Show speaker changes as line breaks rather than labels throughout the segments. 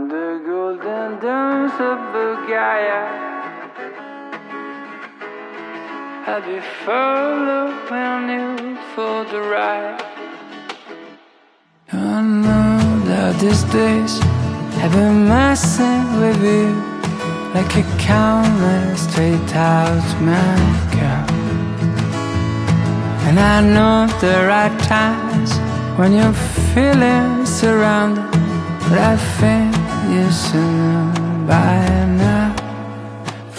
From the golden domes of Bulgaria, I'll be following you for the ride. I know that these days have been messing with you like a countless straight out makeup. And I know the right times when you're feeling surrounded, but I think you should know by now.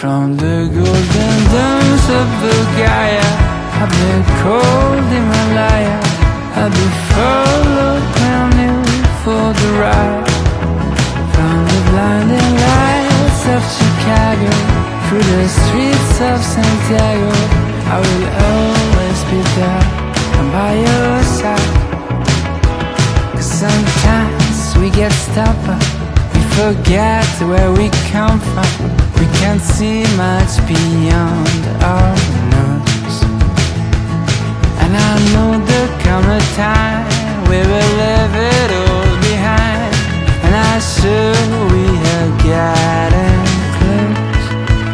From the golden domes of Bulgaria, I've been cold Himalaya, I'll be following you for the ride. From the blinding lights of Chicago through the streets of Santiago, I will always be there and by your side. 'Cause sometimes we get stubborn, we forget where we come from. We can't see much beyond our nose. And I know there'll come a time we will leave it all behind. And I'm sure we are getting close.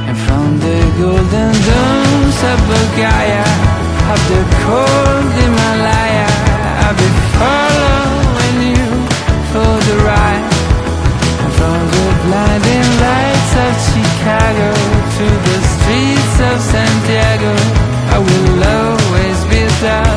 And from the golden domes of Bulgaria, up the cold Himalaya, I'll be following you for the ride. And from the blinding lights of Chicago to the streets of Santiago, I will always be there.